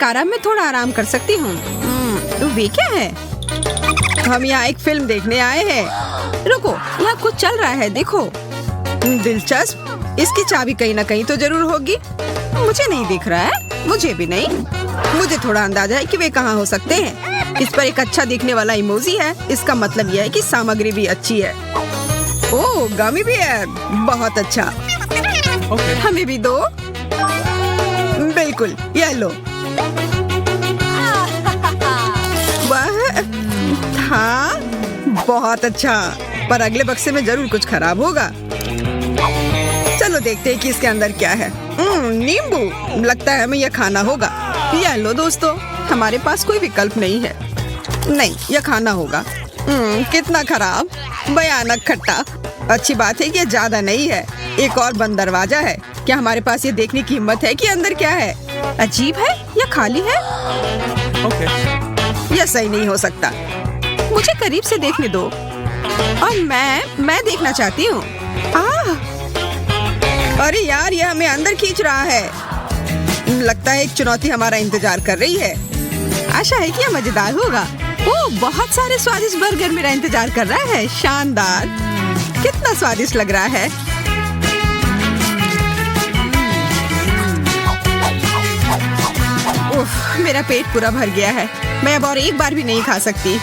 एक आराम में थोड़ा आराम कर सकती हूँ। तो वे क्या है? हम यहाँ एक फिल्म देखने आए हैं। रुको, यहाँ कुछ चल रहा है, देखो। दिलचस्प। इसकी चाबी कहीं ना कहीं तो जरूर होगी। मुझे नहीं दिख रहा है। मुझे भी नहीं। मुझे थोड़ा अंदाजा है कि वे कहाँ हो सकते हैं। इस पर एक अच्छा दिखने वाला इमोजी है। इसका मतलब यह है कि सामग्री भी अच्छी है। ओह, गमी बियर, बहुत अच्छा। हमें भी दो। बिल्कुल, ये लो। वाह, हाँ, बहुत अच्छा। पर अगले बक्से में जरूर कुछ खराब होगा। चलो देखते हैं कि इसके अंदर क्या है। नींबू। लगता है हमें यह खाना होगा। यह लो दोस्तों, हमारे पास कोई विकल्प नहीं है। नहीं, यह खाना होगा। कितना खराब, भयानक खट्टा। अच्छी बात है कि यह ज्यादा नहीं है। एक और बंद दरवाजा है। क्या हमारे पास ये देखने की हिम्मत है कि अंदर क्या है? अजीब है, यह खाली है। यह सही नहीं हो सकता। मुझे करीब से देखने दो। और मैं देखना चाहती हूँ। अरे यार, यह हमें अंदर खींच रहा है। लगता है एक चुनौती हमारा इंतजार कर रही है। आशा है कि यह मजेदार होगा। ओह, बहुत सारे स्वादिष्ट बर्गर मेरा इंतजार कर रहा है। शानदार, कितना स्वादिष्ट लग रहा है। उफ, मेरा पेट पूरा भर गया है। मैं अब और एक बार भी नहीं खा सकती।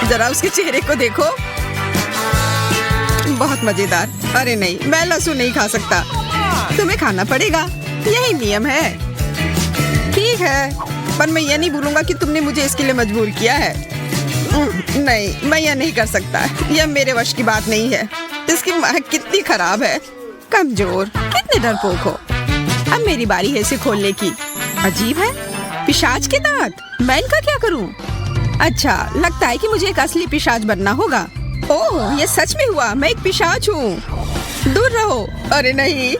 जरा उसके चेहरे को देखो, बहुत मजेदार। अरे नहीं, मैं लहसुन नहीं खा सकता। तुम्हें खाना पड़ेगा, यही नियम है। ठीक है, पर मैं ये नहीं भूलूंगा कि तुमने मुझे इसके लिए मजबूर किया है। नहीं, मैं यह नहीं कर सकता। यह मेरे वश की बात नहीं है। इसकी महक कितनी खराब है। कमजोर, कितने डरपोक हो। अब मेरी बारी है इसे खोलने की। अजीब है, पिशाच के दांत। मैं इनका क्या करूं? अच्छा, लगता है कि मुझे एक असली पिशाच बनना होगा। ओह, ये सच में हुआ। मैं एक पिशाच हूँ। दूर रहो। अरे नहीं,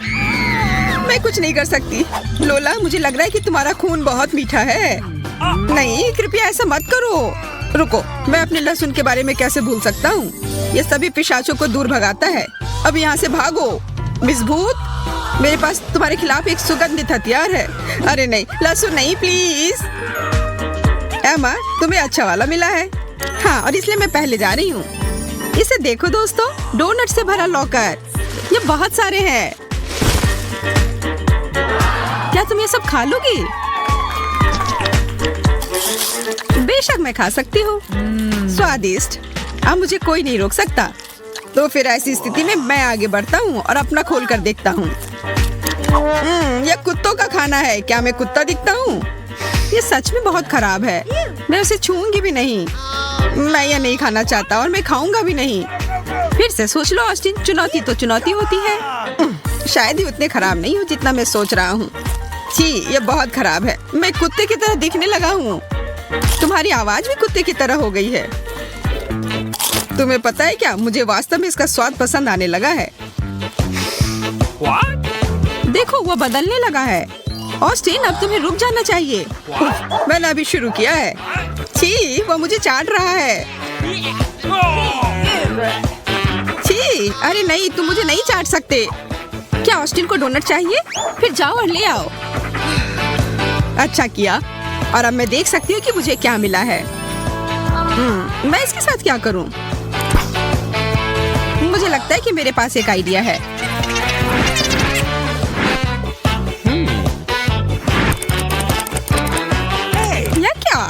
मैं कुछ नहीं कर सकती। लोला, मुझे लग रहा है कि तुम्हारा खून बहुत मीठा है। नहीं, कृपया ऐसा मत करो। रुको, मैं अपने लहसुन के बारे में कैसे भूल सकता हूँ? ये सभी पिशाचों को दूर भगाता है। अब यहाँ से भागो। मिस भूत, मेरे पास तुम्हारे खिलाफ एक सुगंधित हथियार है। अरे नहीं, लहसुन नहीं, प्लीज। एमा, तुम्हें अच्छा वाला मिला है। हाँ, और इसलिए मैं पहले जा रही हूँ। इसे देखो दोस्तों, डोनट से भरा लॉकर। ये बहुत सारे हैं। क्या तुम ये सब खा लोगी? बेशक मैं खा सकती हूँ। स्वादिष्ट। अब मुझे कोई नहीं रोक सकता। तो फिर ऐसी स्थिति में मैं आगे बढ़ता हूँ और अपना खोल कर देखता हूँ। यह कुत्तों का खाना है। क्या मैं कुत्ता दिखता हूँ? ये सच में बहुत खराब है। मैं उसे छूऊंगी भी नहीं। मैं यह नहीं खाना चाहता और मैं खाऊंगा भी नहीं। फिर से सोच लो ऑस्टिन, चुनौती तो चुनौती होती है। शायद ही उतने खराब नहीं हो जितना मैं सोच रहा हूँ। छी, ये बहुत खराब है। मैं कुत्ते की तरह दिखने लगा हूँ। तुम्हारी आवाज भी कुत्ते की तरह हो गई है। तुम्हें पता है क्या, मुझे वास्तव में इसका स्वाद पसंद आने लगा है। देखो, वो बदलने लगा है। ऑस्टिन, अब तुम्हें रुक जाना चाहिए। मैंने अभी शुरू किया है। छी, वो मुझे चाट रहा है। छी, अरे नहीं, तुम मुझे नहीं चाट सकते। क्या ऑस्टिन को डोनट चाहिए? फिर जाओ और ले आओ। अच्छा किया। और अब मैं देख सकती हूँ कि मुझे क्या मिला है। मैं इसके साथ क्या करूँ? मुझे लगता है कि मेरे पास एक आइडिया है। यह क्या?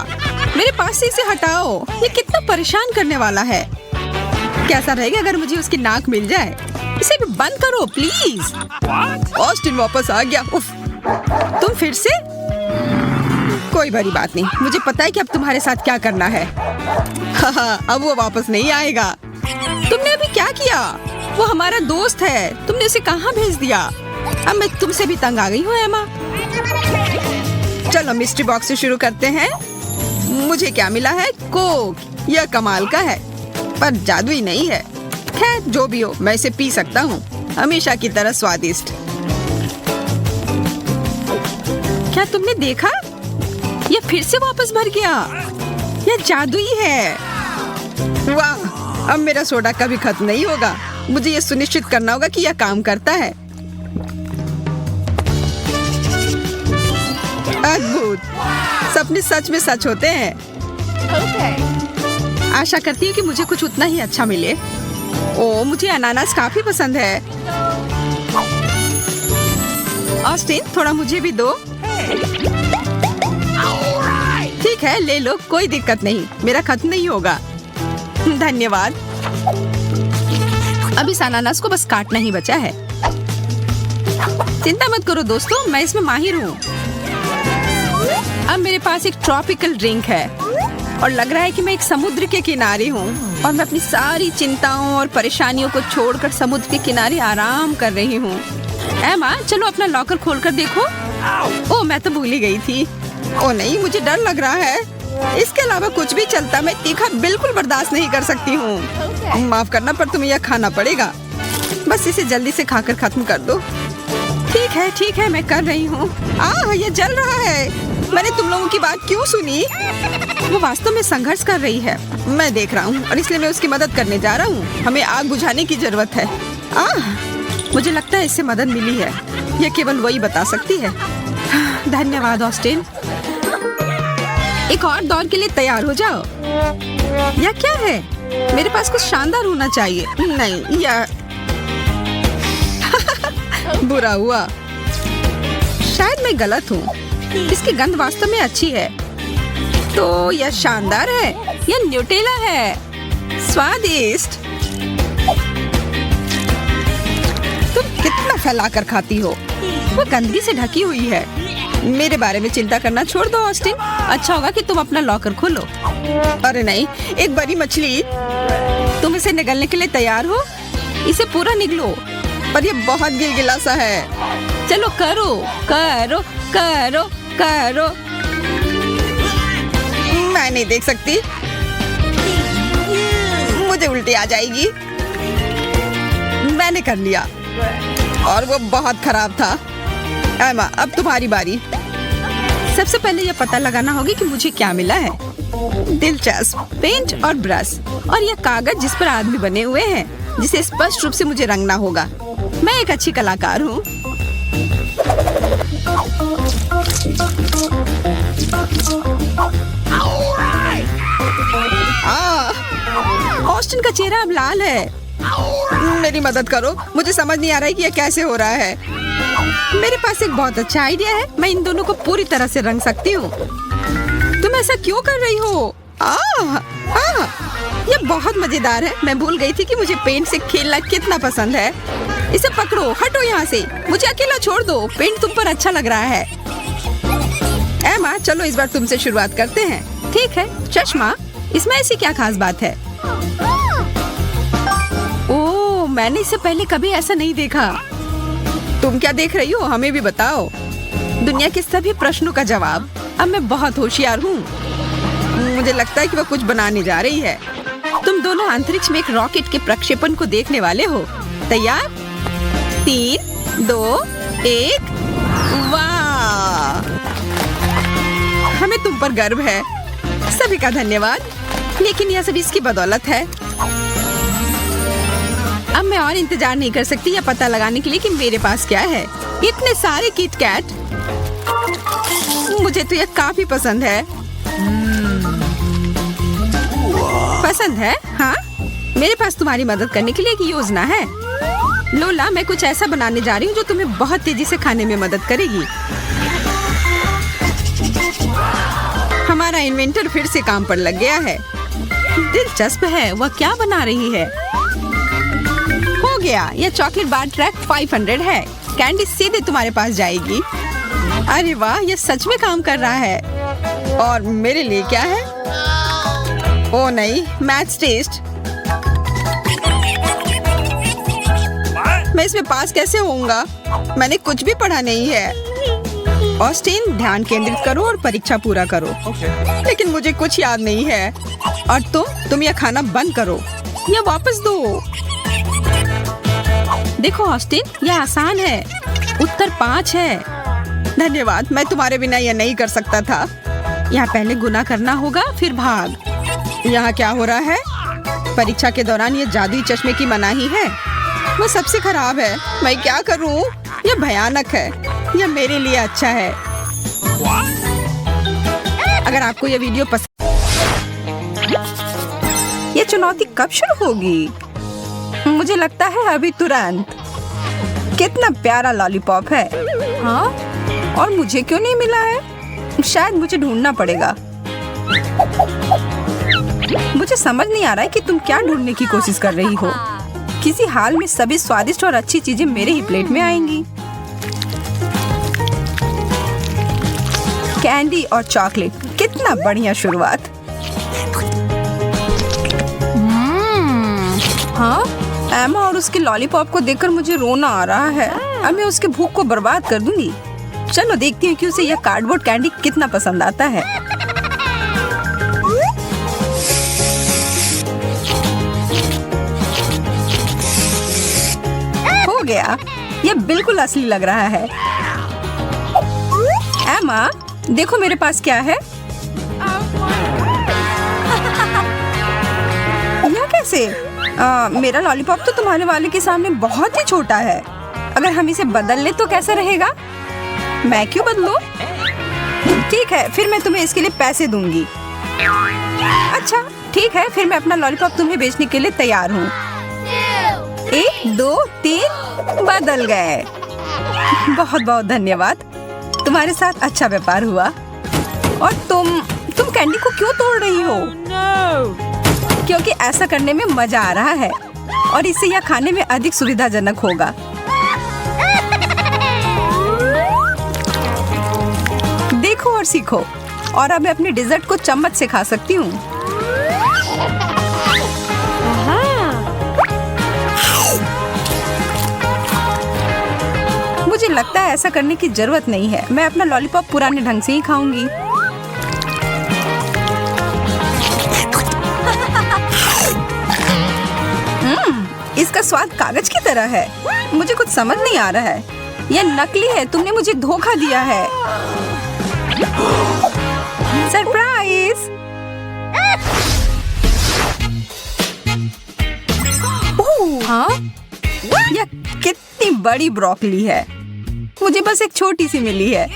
मेरे पास से इसे हटाओ। ये कितना परेशान करने वाला है। कैसा रहेगा अगर मुझे उसकी नाक मिल जाए? इसे भी बंद करो प्लीज। ऑस्टिन वापस आ गया। उफ, तुम फिर से? कोई बड़ी बात नहीं। मुझे पता है कि अब तुम्हारे साथ क्या करना है। अब वो वापस नहीं आएगा। तुमने अभी क्या किया? वो हमारा दोस्त है। तुमने उसे कहाँ भेज दिया? अब मैं तुमसे भी तंग आ गई हूँ एमा। चलो मिस्ट्री बॉक्स से शुरू करते हैं। मुझे क्या मिला है? कोक। यह कमाल का है, पर जादुई नहीं है। खैर, जो भी हो, मैं इसे पी सकता हूँ। हमेशा की तरह स्वादिष्ट। क्या तुमने देखा? यह फिर से वापस भर गया। यह जादुई है। वाह, अब मेरा सोडा कभी खत्म नहीं होगा। मुझे यह सुनिश्चित करना होगा कि यह काम करता है। अद्भुत, सपने सच में सच होते हैं। आशा करती हूँ कि मुझे कुछ उतना ही अच्छा मिले। ओ, मुझे अनानास काफी पसंद है। ऑस्टिन, थोड़ा मुझे भी दो। ठीक है, ले लो, कोई दिक्कत नहीं, मेरा खत्म नहीं होगा। धन्यवाद। अब इस अनानास को बस काटना ही बचा है। चिंता मत करो दोस्तों, मैं इसमें माहिर हूँ। अब मेरे पास एक ट्रॉपिकल ड्रिंक है और लग रहा है कि मैं एक समुद्र के किनारे हूँ और मैं अपनी सारी चिंताओं और परेशानियों को छोड़कर समुद्र के किनारे आराम कर रही हूँ। एमा, चलो अपना लॉकर खोलकर देखो। ओ, मैं तो भूल ही गई थी। ओ नहीं, मुझे डर लग रहा है। इसके अलावा कुछ भी चलता, मैं तीखा बिल्कुल बर्दाश्त नहीं कर सकती हूँ। माफ करना, पर तुम्हें यह खाना पड़ेगा। बस इसे जल्दी से खाकर खत्म कर दो। ठीक है, मैं कर रही हूँ। यह जल रहा है। मैंने तुम लोगों की बात क्यों सुनी? वो वास्तव में संघर्ष कर रही है। मैं देख रहा हूँ और इसलिए मैं उसकी मदद करने जा रहा हूँ। हमें आग बुझाने की जरूरत है। मुझे लगता है इससे मदद मिली है। यह केवल वही बता सकती है। धन्यवाद ऑस्टिन। एक और दौर के लिए तैयार हो जाओ। यह क्या है? मेरे पास कुछ शानदार होना चाहिए। नहीं, यह बुरा हुआ। शायद मैं गलत हूँ। इसकी गंध वास्तव में अच्छी है। तो यह शानदार है। यह न्यूटेला है। स्वादिष्ट। तुम कितना फैलाकर खाती हो? वो गंदगी से ढकी हुई है। मेरे बारे में चिंता करना छोड़ दो ऑस्टिन। अच्छा होगा कि तुम अपना लॉकर खोलो। अरे नहीं, एक बड़ी मछली। तुम इसे निगलने के लिए तैयार हो? इसे पूरा निगलो। पर ये बहुत गिलगिला सा है। चलो करो करो करो करो। मैं नहीं देख सकती, मुझे उल्टी आ जाएगी। मैंने कर लिया और वो बहुत खराब था। एमा, अब तुम्हारी बारी। सबसे पहले यह पता लगाना होगा कि मुझे क्या मिला है। दिलचस्प। पेंट और ब्रश और यह कागज जिस पर आदमी बने हुए हैं, जिसे स्पष्ट रूप से मुझे रंगना होगा। मैं एक अच्छी कलाकार हूँ। ऑस्टिन का चेहरा अब लाल है। मेरी मदद करो, मुझे समझ नहीं आ रहा है कि यह कैसे हो रहा है। मेरे पास एक बहुत अच्छा आइडिया है। मैं इन दोनों को पूरी तरह से रंग सकती हूँ। तुम ऐसा क्यों कर रही हो? यह बहुत मजेदार है। मैं भूल गई थी कि मुझे पेंट से खेलना कितना पसंद है। इसे पकड़ो, हटो यहाँ से। मुझे अकेला छोड़ दो। पेंट तुम पर अच्छा लग रहा है। एमा, चलो इस बार तुमसे शुरुआत करते हैं। ठीक है। चश्मा, इसमें ऐसी क्या खास बात है? ओह, मैंने इससे पहले कभी ऐसा नहीं देखा। तुम क्या देख रही हो? हमें भी बताओ। दुनिया के सभी प्रश्नों का जवाब। अब मैं बहुत होशियार हूँ। मुझे लगता है कि वह कुछ बनाने जा रही है। तुम दोनों अंतरिक्ष में एक रॉकेट के प्रक्षेपण को देखने वाले हो। तैयार? 3, 2, 1। वाह! हमें तुम पर गर्व है। सभी का धन्यवाद। लेकिन यह सब इसकी बदौलत है। अब मैं और इंतजार नहीं कर सकती यह पता लगाने के लिए कि मेरे पास क्या है। इतने सारे किट कैट। मुझे तो यह काफी पसंद है। पसंद है? हाँ, मेरे पास तुम्हारी मदद करने के लिए एक योजना है। लोला, मैं कुछ ऐसा बनाने जा रही हूँ जो तुम्हें बहुत तेजी से खाने में मदद करेगी। हमारा इन्वेंटर फिर से काम पर लग गया है। दिलचस्प है, वह क्या बना रही है। हो गया, यह चॉकलेट बार ट्रैक 500 है। कैंडी सीधे तुम्हारे पास जाएगी। अरे वाह, यह सच में काम कर रहा है। और मेरे लिए क्या है? ओ नहीं, मैथ्स टेस्ट। मैं इसमें पास कैसे होऊंगा? मैंने कुछ भी पढ़ा नहीं है। ऑस्टिन, ध्यान केंद्रित करो और परीक्षा पूरा करो। लेकिन मुझे कुछ याद नहीं है। और तुम यह खाना बंद करो। यह वापस दो। देखो ऑस्टिन, यह आसान है। उत्तर 5 है। धन्यवाद, मैं तुम्हारे बिना यह नहीं कर सकता था। यहाँ पहले गुना करना होगा, फिर भाग। यहाँ क्या हो रहा है? परीक्षा के दौरान ये जादुई चश्मे की मनाही है। वो सबसे खराब है। मैं क्या करूँ? यह भयानक है। यह मेरे लिए अच्छा है। अगर आपको ये वीडियो पसंद, ये चुनौती कब शुरू होगी? मुझे लगता है अभी तुरंत। कितना प्यारा लॉलीपॉप है। हाँ, और मुझे क्यों नहीं मिला है? शायद मुझे ढूंढना पड़ेगा। मुझे समझ नहीं आ रहा है कि तुम क्या ढूंढने की कोशिश कर रही हो। किसी हाल में सभी स्वादिष्ट और अच्छी चीजें मेरे ही प्लेट में आएंगी। कैंडी और चॉकलेट, कितना बढ़िया शुरुआत। हाँ, एमा और उसके लॉलीपॉप को देखकर मुझे रोना आ रहा है। अब मैं उसके भूख को बर्बाद कर दूंगी। चलो देखती हूँ कि उसे यह कार्डबोर्ड कैंडी कितना पसंद आता है। हो गया, यह बिल्कुल असली लग रहा है। एमा, देखो मेरे पास क्या है। यह कैसे? मेरा लॉलीपॉप तो तुम्हारे वाले के सामने बहुत ही छोटा है। अगर हम इसे बदल ले तो कैसा रहेगा? मैं क्यों बदलूं? ठीक है, फिर मैं तुम्हें इसके लिए पैसे दूंगी। अच्छा ठीक है, फिर मैं अपना लॉलीपॉप तुम्हें बेचने के लिए तैयार हूँ। 1 2 3 बदल गए। बहुत बहुत धन्यवाद, तुम्हारे साथ अच्छा व्यापार हुआ। और तुम कैंडी को क्यों तोड़ रही हो? क्योंकि ऐसा करने में मजा आ रहा है और इससे यह खाने में अधिक सुविधाजनक होगा। देखो और सीखो। और अब मैं अपने डेजर्ट को चम्मच से खा सकती हूँ। मुझे लगता है ऐसा करने की जरूरत नहीं है। मैं अपना लॉलीपॉप पुराने ढंग से ही खाऊंगी। इसका स्वाद कागज की तरह है। मुझे कुछ समझ नहीं आ रहा है। यह नकली है। तुमने मुझे धोखा दिया है। सरप्राइज! हाँ? यह कितनी बड़ी ब्रोकली है। मुझे बस एक छोटी सी मिली है।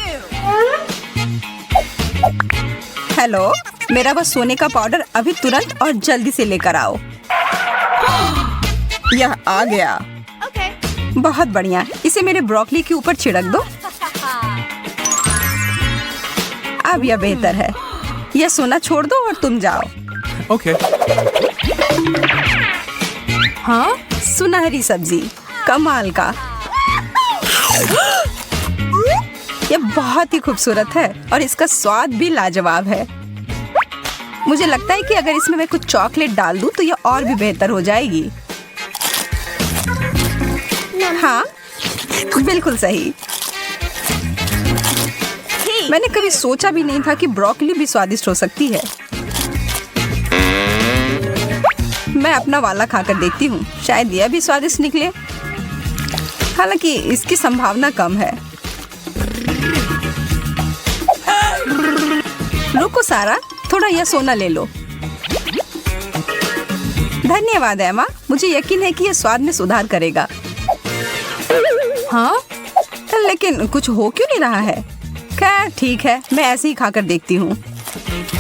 हेलो, मेरा वो सोने का पाउडर अभी तुरंत और जल्दी से लेकर आओ। यह आ गया। बहुत बढ़िया, इसे मेरे ब्रोकली के ऊपर छिड़क दो। अब यह बेहतर है। यह सोना छोड़ दो और तुम जाओ। ओके। हाँ, सुनहरी सब्जी, कमाल का। यह बहुत ही खूबसूरत है और इसका स्वाद भी लाजवाब है। मुझे लगता है कि अगर इसमें मैं कुछ चॉकलेट डाल दूं तो यह और भी बेहतर हो जाएगी। हाँ, बिल्कुल सही। मैंने कभी सोचा भी नहीं था कि ब्रोकली भी स्वादिष्ट हो सकती है। मैं अपना वाला खाकर देखती हूँ, शायद यह भी स्वादिष्ट निकले। हालांकि इसकी संभावना कम है। रुको सारा, थोड़ा यह सोना ले लो। धन्यवाद एमा, मुझे यकीन है कि यह स्वाद में सुधार करेगा। हाँ, लेकिन कुछ हो क्यों नहीं रहा है? खैर ठीक है, मैं ऐसे ही खाकर देखती हूँ।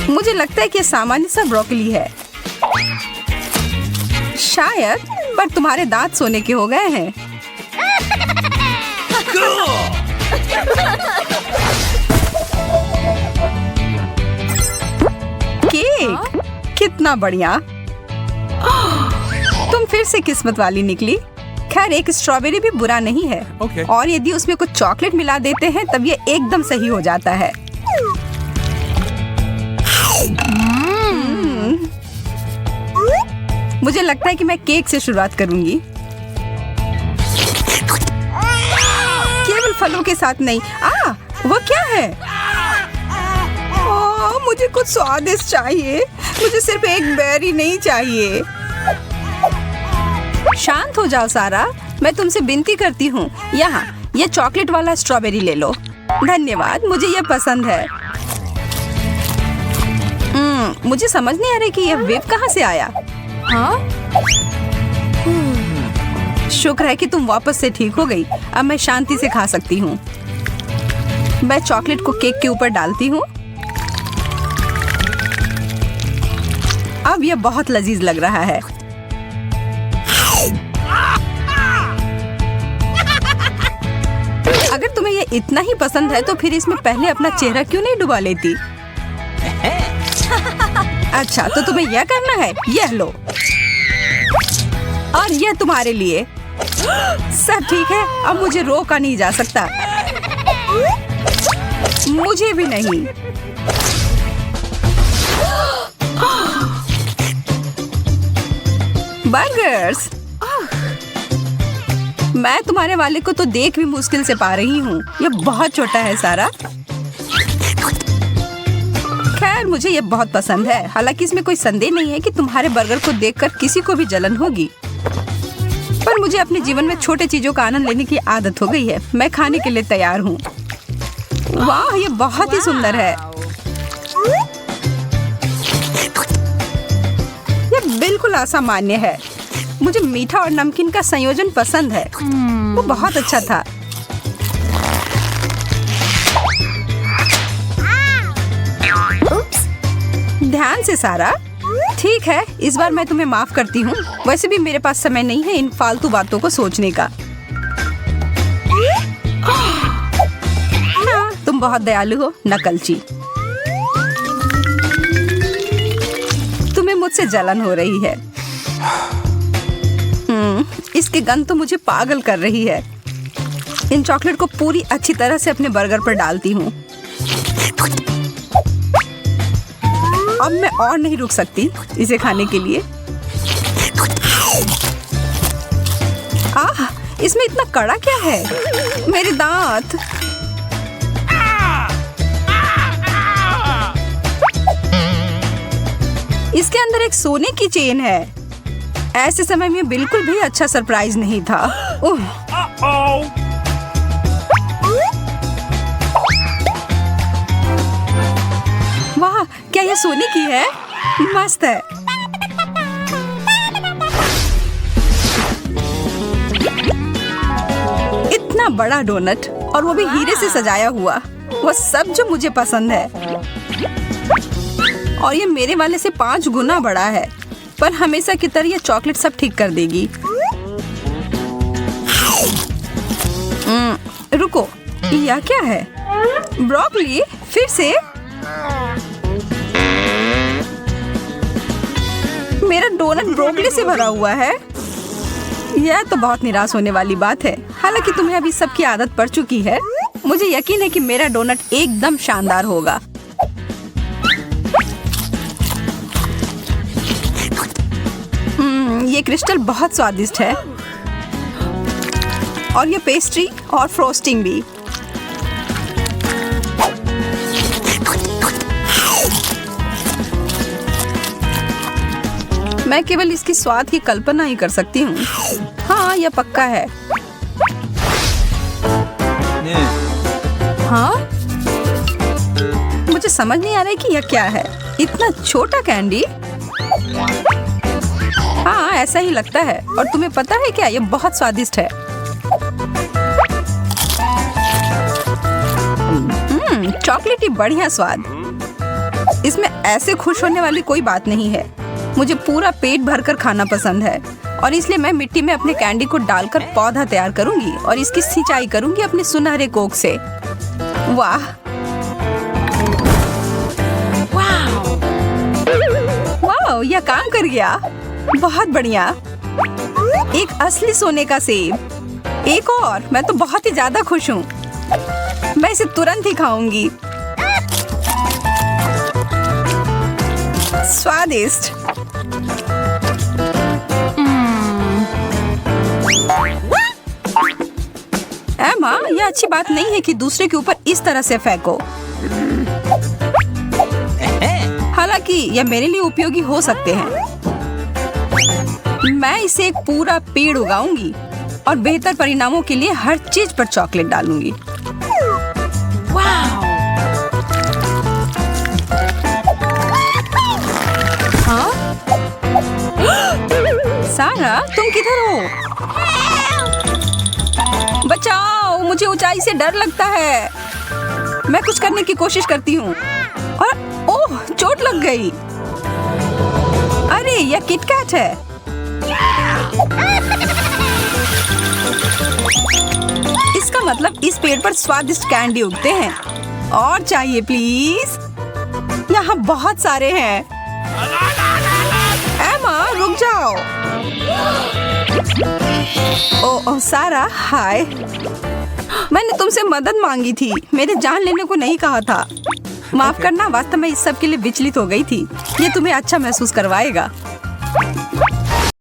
मुझे लगता है कि यह सामान्य सा ब्रोकली है शायद, पर तुम्हारे दांत सोने के हो गए हैं। केक, कितना बढ़िया। तुम फिर से किस्मत वाली निकली। खैर, एक स्ट्रॉबेरी भी बुरा नहीं है। Okay. और यदि उसमें कुछ चॉकलेट मिला देते हैं तब ये एकदम सही हो जाता है। मुझे लगता है कि मैं केक से शुरुआत करूंगी। केवल फलों के साथ नहीं। वो क्या है? मुझे कुछ स्वादिष्ट चाहिए। मुझे सिर्फ एक बेरी नहीं चाहिए। शांत हो जाओ सारा, मैं तुमसे विनती करती हूँ। यहाँ ये चॉकलेट वाला स्ट्रॉबेरी ले लो। धन्यवाद, मुझे यह पसंद है। मुझे समझ नहीं आ रही कि यह वेव कहाँ से आया। हाँ? शुक्र है कि तुम वापस से ठीक हो गई। अब मैं शांति से खा सकती हूँ। मैं चॉकलेट को केक के ऊपर डालती हूँ। अब ये बहुत लजीज लग रहा है। अगर तुम्हें ये इतना ही पसंद है तो फिर इसमें पहले अपना चेहरा क्यों नहीं डुबा लेती? अच्छा, तो तुम्हें यह करना है। यह लो, और यह तुम्हारे लिए। सब ठीक है, अब मुझे रोका नहीं जा सकता। मुझे भी नहीं। बर्गर्स। मैं तुम्हारे वाले को तो देख भी मुश्किल से पा रही हूँ। ये बहुत छोटा है सारा। खैर, मुझे ये बहुत पसंद है। हालांकि इसमें कोई संदेह नहीं है कि तुम्हारे बर्गर को देखकर किसी को भी जलन होगी। पर मुझे अपने जीवन में छोटे चीजों का आनंद लेने की आदत हो गई है। मैं खाने के लिए तैयार हूँ। वाह, ये बहुत ही सुंदर है। ये बिल्कुल असामान्य है। मुझे मीठा और नमकीन का संयोजन पसंद है। वो बहुत अच्छा था। ध्यान से सारा। ठीक है, इस बार मैं तुम्हें माफ करती हूँ। वैसे भी मेरे पास समय नहीं है इन फालतू बातों को सोचने का। हाँ, तुम बहुत दयालु हो, नकलची। तुम्हें मुझसे जलन हो रही है। इसकी गंध तो मुझे पागल कर रही है। इन चॉकलेट को पूरी अच्छी तरह से अपने बर्गर पर डालती हूँ। अब मैं और नहीं रुक सकती इसे खाने के लिए। आह, इसमें इतना कड़ा क्या है? मेरे दांत। इसके अंदर एक सोने की चेन है। ऐसे समय में बिल्कुल भी अच्छा सरप्राइज नहीं था। वाह, क्या यह सोने की है? मस्त है। इतना बड़ा डोनट, और वो भी हीरे से सजाया हुआ। वो सब जो मुझे पसंद है। और ये मेरे वाले से 5 गुना बड़ा है। पर हमेशा की तरह ये चॉकलेट सब ठीक कर देगी। रुको, यह क्या है? ब्रोकली? फिर से? मेरा डोनट ब्रोकली से भरा हुआ है। यह तो बहुत निराश होने वाली बात है। हालांकि तुम्हें अभी सबकी आदत पड़ चुकी है। मुझे यकीन है कि मेरा डोनट एकदम शानदार होगा। ये क्रिस्टल बहुत स्वादिष्ट है। और ये पेस्ट्री और फ्रोस्टिंग भी। मैं केवल इसकी स्वाद की कल्पना ही कर सकती हूँ। हाँ, यह पक्का है। हाँ, मुझे समझ नहीं आ रहा है कि यह क्या है। इतना छोटा कैंडी। हाँ, ऐसा ही लगता है। और तुम्हें पता है क्या, ये बहुत स्वादिष्ट है। चॉकलेटी बढ़िया स्वाद। इसमें ऐसे खुश होने वाली कोई बात नहीं है। मुझे पूरा पेट भरकर खाना पसंद है। और इसलिए मैं मिट्टी में अपने कैंडी को डालकर पौधा तैयार करूंगी और इसकी सिंचाई करूंगी अपने सुनहरे कोक से। वाह, वाह, यह काम कर गया। बहुत बढ़िया। एक असली सोने का सेब। एक और। मैं तो बहुत ही ज्यादा खुश हूँ। मैं इसे तुरंत ही खाऊंगी। स्वादिष्ट। एमा, यह अच्छी बात नहीं है कि दूसरे के ऊपर इस तरह से फेंको। हालांकि यह मेरे लिए उपयोगी हो सकते हैं। मैं इसे एक पूरा पेड़ उगाऊंगी और बेहतर परिणामों के लिए हर चीज पर चॉकलेट डालूंगी। हाँ? सारा, तुम किधर हो? बचाओ, मुझे ऊंचाई से डर लगता है। मैं कुछ करने की कोशिश करती हूँ और ओह, चोट लग गई। अरे यह किटकैट है। इसका मतलब इस पेड़ पर स्वादिष्ट कैंडी उगते हैं। और चाहिए प्लीज। यहाँ बहुत सारे हैं। एमा रुक जाओ। ओह सारा हाय। मैंने तुमसे मदद मांगी थी, मेरे जान लेने को नहीं कहा था। माफ करना, वास्तव में इस सब के लिए विचलित हो गई थी। ये तुम्हें अच्छा महसूस करवाएगा।